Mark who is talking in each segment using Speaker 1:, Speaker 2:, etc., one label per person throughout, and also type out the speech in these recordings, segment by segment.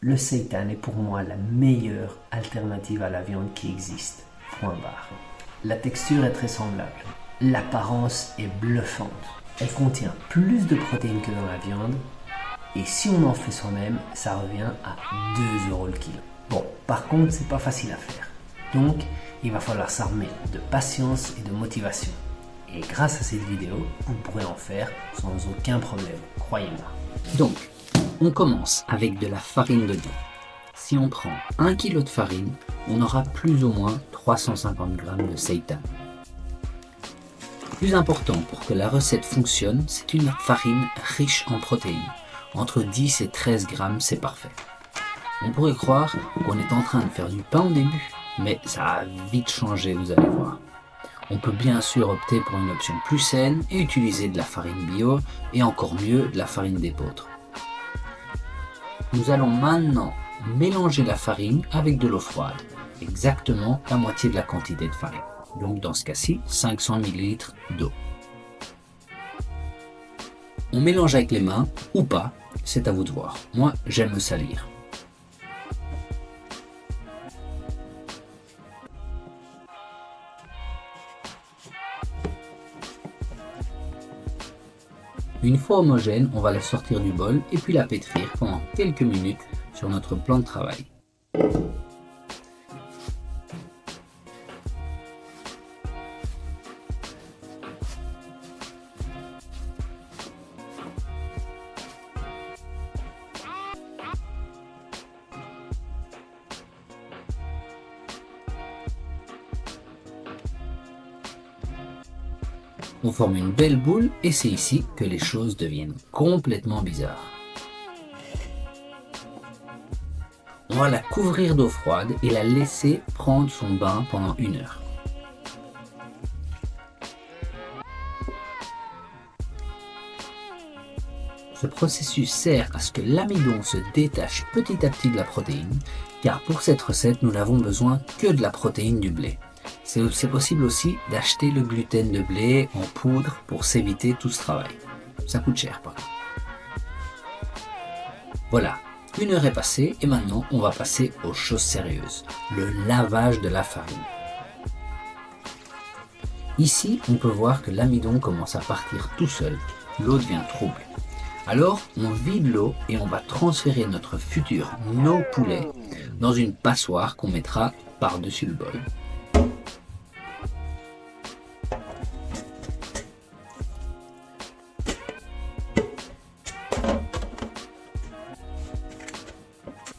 Speaker 1: Le seitan est pour moi la meilleure alternative à la viande qui existe. Point barre. La texture est très semblable. L'apparence est bluffante. Elle contient plus de protéines que dans la viande. Et si on en fait soi-même, ça revient à 2 € le kilo. Bon, par contre, c'est pas facile à faire. Donc, il va falloir s'armer de patience et de motivation. Et grâce à cette vidéo, vous pourrez en faire sans aucun problème, croyez-moi.
Speaker 2: Donc, on commence avec de la farine de blé. Si on prend 1 kg de farine, on aura plus ou moins 350 g de seitan. Plus important pour que la recette fonctionne, c'est une farine riche en protéines. Entre 10 et 13 grammes, c'est parfait. On pourrait croire qu'on est en train de faire du pain au début, mais ça a vite changé, vous allez voir. On peut bien sûr opter pour une option plus saine et utiliser de la farine bio et encore mieux de la farine d'épeautre. Nous allons maintenant mélanger la farine avec de l'eau froide, exactement la moitié de la quantité de farine. Donc dans ce cas-ci, 500 ml d'eau. On mélange avec les mains ou pas, c'est à vous de voir. Moi, j'aime me salir. Une fois homogène, on va la sortir du bol et puis la pétrir pendant quelques minutes sur notre plan de travail. On forme une belle boule et c'est ici que les choses deviennent complètement bizarres. On va la couvrir d'eau froide et la laisser prendre son bain pendant 1 heure. Ce processus sert à ce que l'amidon se détache petit à petit de la protéine, car pour cette recette, nous n'avons besoin que de la protéine du blé. C'est possible aussi d'acheter le gluten de blé en poudre pour s'éviter tout ce travail. Ça coûte cher par contre. Voilà, 1 heure est passée et maintenant on va passer aux choses sérieuses, le lavage de la farine. Ici, on peut voir que l'amidon commence à partir tout seul, l'eau devient trouble. Alors, on vide l'eau et on va transférer notre futur no poulet dans une passoire qu'on mettra par-dessus le bol.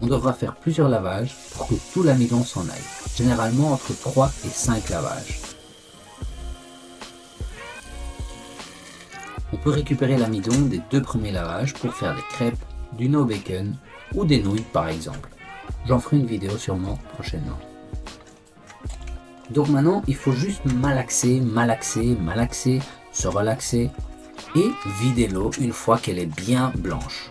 Speaker 2: On devra faire plusieurs lavages pour que tout l'amidon s'en aille, généralement entre 3 et 5 lavages. On peut récupérer l'amidon des 2 premiers lavages pour faire des crêpes, du no bacon ou des nouilles par exemple. J'en ferai une vidéo sûrement prochainement. Donc maintenant, il faut juste malaxer, se relaxer et vider l'eau une fois qu'elle est bien blanche.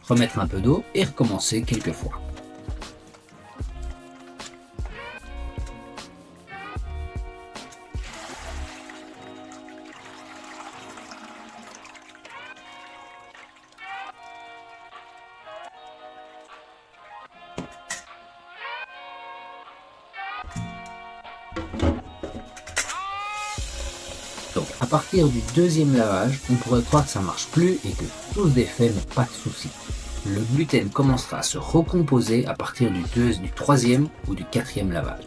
Speaker 2: Remettre un peu d'eau et recommencer quelques fois. Donc à partir du 2e lavage, on pourrait croire que ça marche plus et que tout se défait, mais pas de souci. Le gluten commencera à se recomposer à partir du 3e ou du 4e lavage.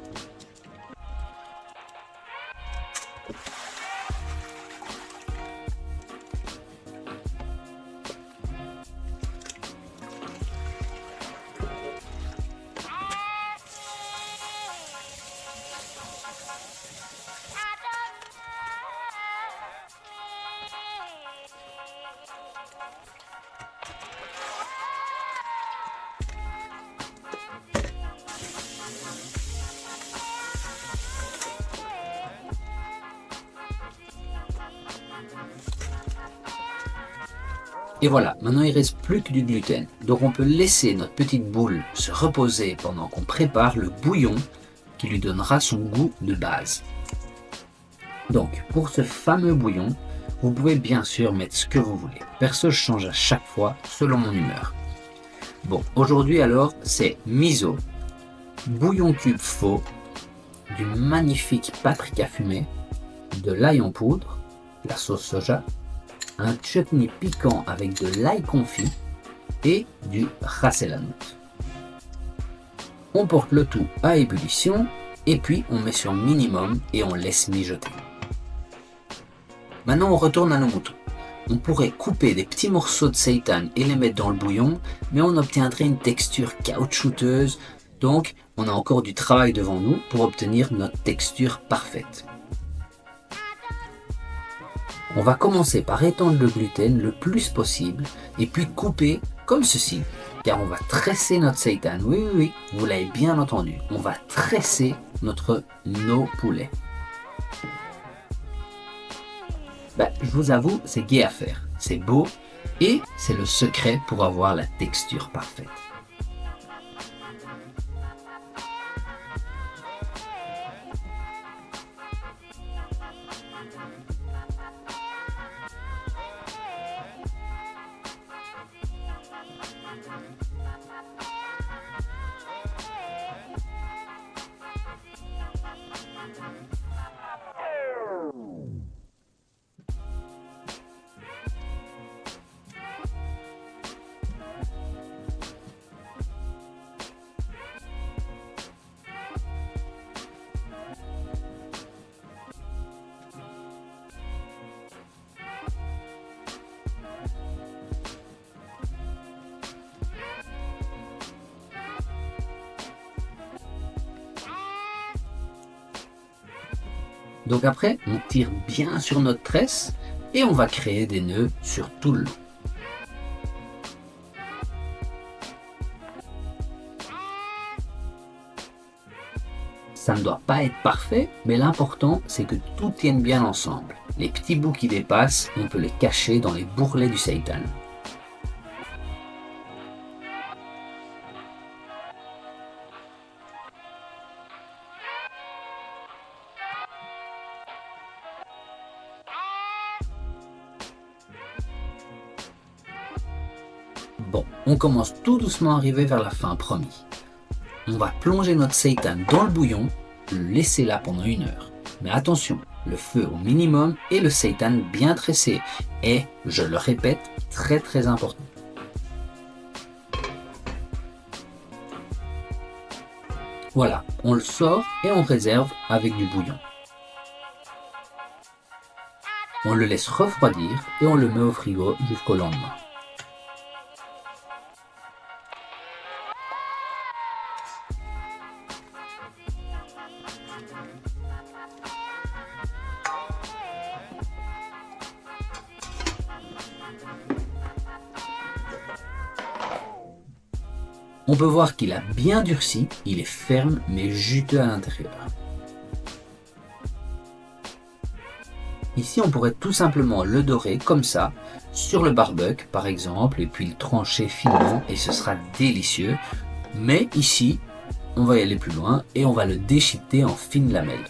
Speaker 2: Et voilà, maintenant il ne reste plus que du gluten. Donc on peut laisser notre petite boule se reposer pendant qu'on prépare le bouillon qui lui donnera son goût de base. Donc pour ce fameux bouillon, vous pouvez bien sûr mettre ce que vous voulez. Perso, je change à chaque fois selon mon humeur. Bon, aujourd'hui alors, c'est miso, bouillon cube faux, du magnifique paprika fumé, de l'ail en poudre, la sauce soja, un chutney piquant avec de l'ail confit et du ras el hanout. On porte le tout à ébullition et puis on met sur minimum et on laisse mijoter. Maintenant on retourne à nos moutons. On pourrait couper des petits morceaux de seitan et les mettre dans le bouillon, mais on obtiendrait une texture caoutchouteuse, donc on a encore du travail devant nous pour obtenir notre texture parfaite. On va commencer par étendre le gluten le plus possible et puis couper comme ceci, car on va tresser notre seitan. Oui, vous l'avez bien entendu, on va tresser nos poulets. Je vous avoue, c'est gai à faire, c'est beau et c'est le secret pour avoir la texture parfaite. Donc après, on tire bien sur notre tresse et on va créer des nœuds sur tout le long. Ça ne doit pas être parfait, mais l'important c'est que tout tienne bien ensemble. Les petits bouts qui dépassent, on peut les cacher dans les bourrelets du seitan. Bon, on commence tout doucement à arriver vers la fin, promis. On va plonger notre seitan dans le bouillon, le laisser là pendant 1 heure. Mais attention, le feu au minimum et le seitan bien tressé. Et, je le répète, très important. Voilà, on le sort et on réserve avec du bouillon. On le laisse refroidir et on le met au frigo jusqu'au lendemain. On peut voir qu'il a bien durci, il est ferme mais juteux à l'intérieur. Ici on pourrait tout simplement le dorer comme ça, sur le barbecue par exemple, et puis le trancher finement et ce sera délicieux. Mais ici, on va y aller plus loin et on va le déchiqueter en fines lamelles.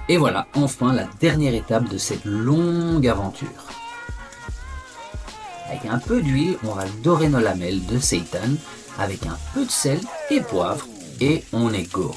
Speaker 2: Et voilà, enfin la dernière étape de cette longue aventure. Avec un peu d'huile, on va dorer nos lamelles de seitan avec un peu de sel et poivre et on est go.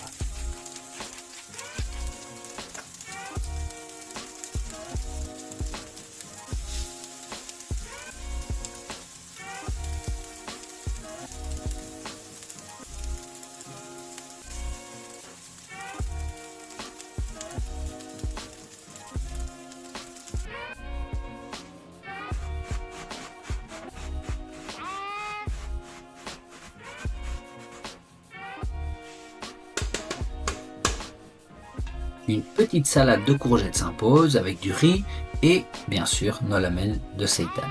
Speaker 2: Une petite salade de courgettes s'impose avec du riz et bien sûr nos lamelles de seitan.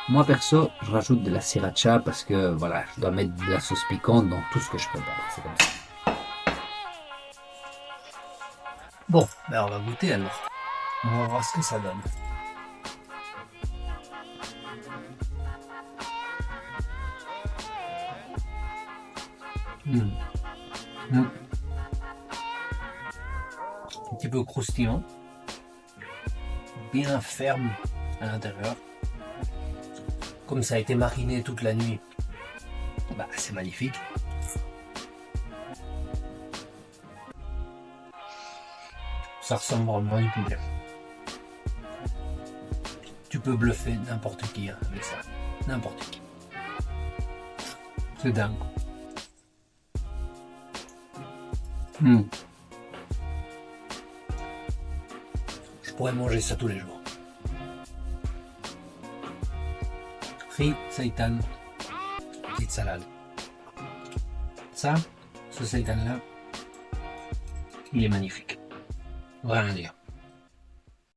Speaker 2: Moi perso, je rajoute de la sriracha parce que voilà, je dois mettre de la sauce piquante dans tout ce que je prépare. C'est comme ça.
Speaker 1: Bon, ben on va goûter alors. On va voir ce que ça donne. Un petit peu croustillant, bien ferme à l'intérieur. Comme ça a été mariné toute la nuit, bah, c'est magnifique. Ça ressemble vraiment à du poulet. Tu peux bluffer n'importe qui hein, avec ça. N'importe qui. C'est dingue. Je pourrais manger ça tous les jours. Riz, seitan, petite salade. Ça, ce seitan là, il est magnifique. Rien à dire.